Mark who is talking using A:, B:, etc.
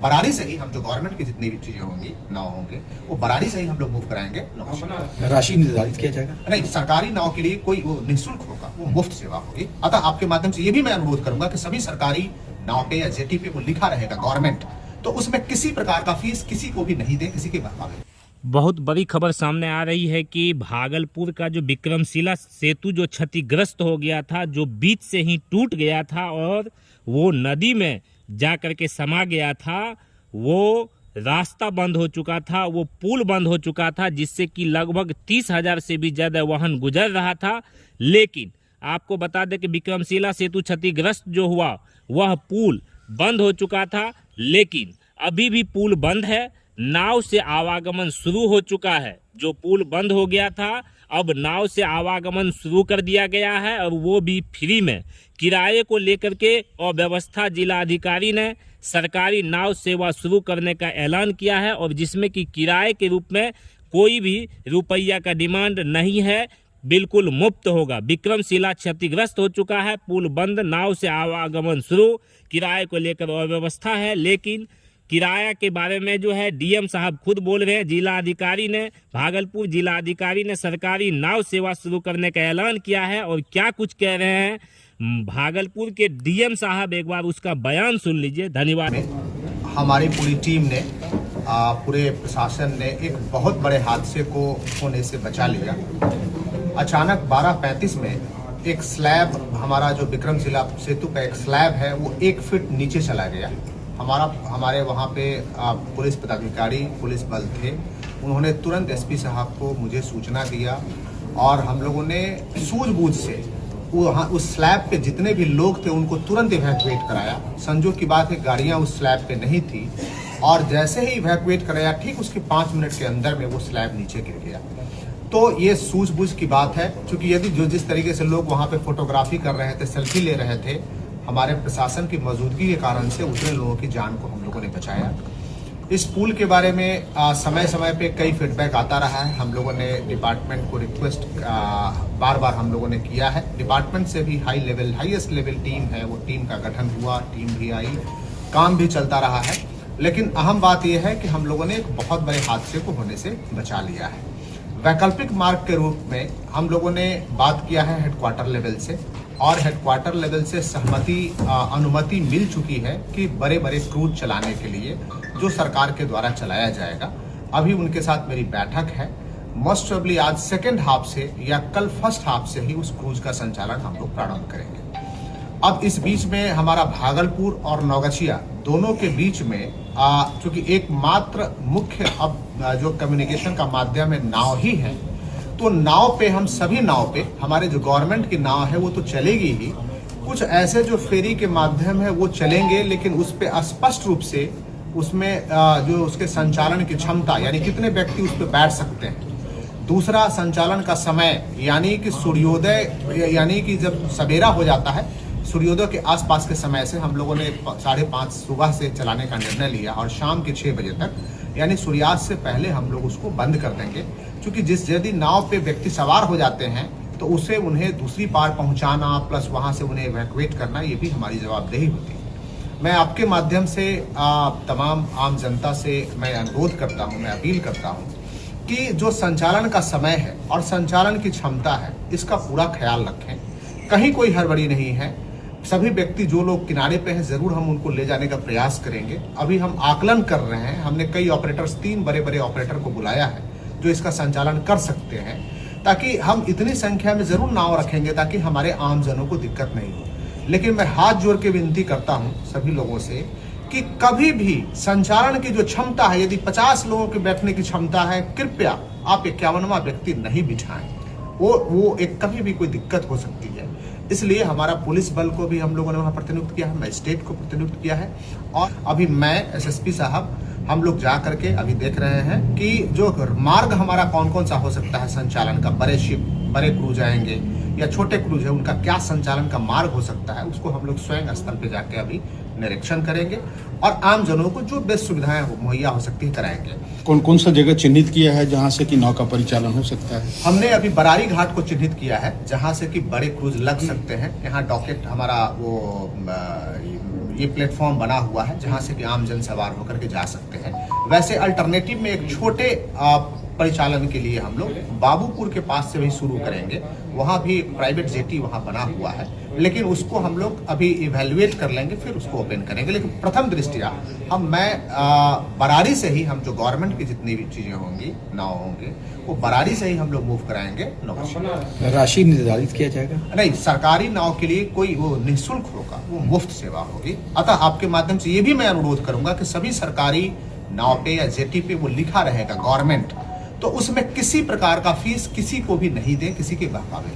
A: बरारी से ही हम जो गवर्नमेंट की जितनी भी चीजें होंगी नाव होंगे वो बरारी से ही हम लोग मूव कराएंगे।
B: राशि निर्धारित किया जाएगा?
A: नहीं, सरकारी नाव के लिए कोई वो निःशुल्क होगा, वो मुफ्त सेवा होगी। अतः आपके माध्यम से ये भी मैं अनुरोध करूंगा कि सभी सरकारी नाव पे या जेटी पे वो लिखा रहेगा गवर्नमेंट, तो उसमें किसी प्रकार का फीस किसी को भी नहीं दे, किसी के बहावे।
C: बहुत बड़ी खबर सामने आ रही है कि भागलपुर का जो विक्रमशिला सेतु जो क्षतिग्रस्त हो गया था, जो बीच से ही टूट गया था और वो नदी में जा कर के समा गया था, वो रास्ता बंद हो चुका था, वो पुल बंद हो चुका था, जिससे कि लगभग 30,000 से भी ज़्यादा वाहन गुजर रहा था। लेकिन आपको बता दें कि विक्रमशिला सेतु क्षतिग्रस्त जो हुआ वह पुल बंद हो चुका था, लेकिन अभी भी पुल बंद है। नाव से आवागमन शुरू हो चुका है। जो पुल बंद हो गया था अब नाव से आवागमन शुरू कर दिया गया है और वो भी फ्री में। किराए को लेकर के अव्यवस्था जिला अधिकारी ने सरकारी नाव सेवा शुरू करने का ऐलान किया है और जिसमें कि किराए के रूप में कोई भी रुपया का डिमांड नहीं है, बिल्कुल मुफ्त होगा। विक्रमशिला क्षतिग्रस्त हो चुका है, पुल बंद, नाव से आवागमन शुरू, किराए को लेकर अव्यवस्था है। लेकिन किराया के बारे में जो है डीएम साहब खुद बोल रहे हैं, जिला अधिकारी ने, भागलपुर जिला अधिकारी ने सरकारी नाव सेवा शुरू करने का ऐलान किया है। और क्या कुछ कह रहे हैं भागलपुर के डीएम साहब, एक बार उसका बयान सुन लीजिए। धन्यवाद।
A: हमारी पूरी टीम ने, पूरे प्रशासन ने एक बहुत बड़े हादसे को होने से बचा लिया। अचानक 12:35 में एक स्लैब, हमारा जो विक्रमशिला सेतु का एक स्लैब है वो 1 फीट नीचे चला गया। हमारे वहाँ पे पुलिस पदाधिकारी, पुलिस बल थे, उन्होंने तुरंत एसपी साहब को मुझे सूचना दिया और हम लोगों ने सूझबूझ से वहाँ उस स्लैब पे जितने भी लोग थे उनको तुरंत इवैक्यूएट कराया। संजोग की बात है गाड़ियाँ उस स्लैब पे नहीं थी और जैसे ही इवैक्यूएट कराया ठीक उसके 5 मिनट के अंदर में वो स्लैब नीचे गिर गया। तो ये सूझबूझ की बात है, क्योंकि यदि जिस तरीके से लोग वहाँ पे फोटोग्राफी कर रहे थे, सेल्फी ले रहे थे, हमारे प्रशासन की मौजूदगी के कारण से उतने लोगों की जान को हम लोगों ने बचाया। इस पुल के बारे में समय समय पे कई फीडबैक आता रहा है। हम लोगों ने डिपार्टमेंट को रिक्वेस्ट बार बार हम लोगों ने किया है। डिपार्टमेंट से भी हाईएस्ट लेवल टीम है, वो टीम का गठन हुआ, टीम भी आई, काम भी चलता रहा है। लेकिन अहम बात यह है कि हम लोगों ने एक बहुत बड़े हादसे को होने से बचा लिया है। वैकल्पिक मार्ग के रूप में हम लोगों ने बात किया है हेडक्वार्टर लेवल से, और हेडक्वार्टर लेवल से अनुमति मिल चुकी है कि बड़े बड़े क्रूज चलाने के लिए जो सरकार के द्वारा चलाया जाएगा। अभी उनके साथ मेरी बैठक है। मोस्ट प्रोबेबली आज सेकेंड हाफ से या कल फर्स्ट हाफ से ही उस क्रूज का संचालन हम लोग प्रारंभ करेंगे। अब इस बीच में हमारा भागलपुर और नौगछिया दोनों के बीच में चूंकि एकमात्र मुख्य अब जो कम्युनिकेशन का माध्यम है नाव ही है, तो नाव पे हम सभी नाव पे हमारे जो गवर्नमेंट की नाव है वो तो चलेगी ही, कुछ ऐसे जो फेरी के माध्यम है वो चलेंगे, लेकिन उस पे स्पष्ट रूप से उसमें जो उसके संचालन की क्षमता यानी कितने व्यक्ति उस पर बैठ सकते हैं। दूसरा, संचालन का समय यानी कि सूर्योदय यानी कि जब सवेरा हो जाता है सूर्योदय के आसपास के समय से हम लोगों ने 5:30 सुबह से चलाने का निर्णय लिया और शाम के 6 बजे तक यानी सूर्यास्त से पहले हम लोग उसको बंद कर देंगे। क्योंकि यदि नाव पे व्यक्ति सवार हो जाते हैं तो उसे उन्हें दूसरी पार पहुंचाना प्लस वहां से उन्हें इवैक्यूएट करना ये भी हमारी जवाबदेही होती है। मैं आपके माध्यम से तमाम आम जनता से मैं अनुरोध करता हूं, मैं अपील करता हूं कि जो संचालन का समय है और संचालन की क्षमता है इसका पूरा ख्याल रखें। कहीं कोई हड़बड़ी नहीं है। सभी व्यक्ति जो लोग किनारे पे हैं जरूर हम उनको ले जाने का प्रयास करेंगे। अभी हम आकलन कर रहे हैं, हमने कई ऑपरेटर्स 3 बड़े बड़े ऑपरेटर को बुलाया है जो इसका संचालन कर सकते हैं, ताकि हम इतनी संख्या में जरूर नाव रखेंगे ताकि हमारे आमजनों को दिक्कत नहीं हो। लेकिन मैं हाथ जोड़ के विनती करता हूं सभी लोगों से कि कभी भी संचालन की जो क्षमता है, यदि 50 लोगों के बैठने की क्षमता है, कृपया आप 51वां व्यक्ति नहीं बिठाएं। वो एक कभी भी कोई दिक्कत हो सकती है। इसलिए हमारा पुलिस बल को भी हम लोगों ने वहां प्रतिनियुक्त किया है, मैजिस्ट्रेट को प्रतिनियुक्त किया है और अभी मैं एसएसपी साहब हम लोग जा करके अभी देख रहे हैं कि जो मार्ग हमारा कौन कौन सा हो सकता है संचालन का, बड़े शिप, बड़े क्रूज आएंगे या छोटे क्रूज है, उनका क्या संचालन का मार्ग हो सकता है, उसको हम लोग स्वयं स्थल पे जाके अभी निरीक्षण करेंगे और आम जनों को जो बेस्ट सुविधाएं मुहैया हो सकती है कराएंगे।
B: कौन कौन सा जगह चिन्हित किया है जहां से कि नाव का परिचालन हो सकता है?
A: हमने अभी बरारी घाट को चिन्हित किया है जहां से कि बड़े क्रूज लग सकते हैं। यहाँ डॉकेट हमारा वो ये प्लेटफॉर्म बना हुआ है जहां से कि आम जन सवार होकर के जा सकते हैं। वैसे अल्टरनेटिव में एक छोटे परिचालन के लिए हम लोग बाबूपुर के पास से भी शुरू करेंगे। वहाँ भी प्राइवेट जेटी वहाँ बना हुआ है, लेकिन उसको हम लोग अभी इवेल्युएट कर लेंगे, फिर उसको ओपन करेंगे। लेकिन प्रथम दृष्टिया मैं बरारी से ही, हम जो गवर्नमेंट की जितनी भी चीज़ें होंगी, नाव होंगे, वो बरारी से ही हम लोग मूव कराएंगे नौका।
D: राशि निर्धारित किया जाएगा?
A: नहीं, सरकारी नाव के लिए कोई वो निःशुल्क होगा, वो मुफ्त सेवा होगी। अतः आपके माध्यम से ये भी मैं अनुरोध करूंगा कि सभी सरकारी नाव पे या जेटी पे वो लिखा रहेगा गवर्नमेंट, तो उसमें किसी प्रकार का फीस किसी को भी नहीं दें, किसी के बहकावे।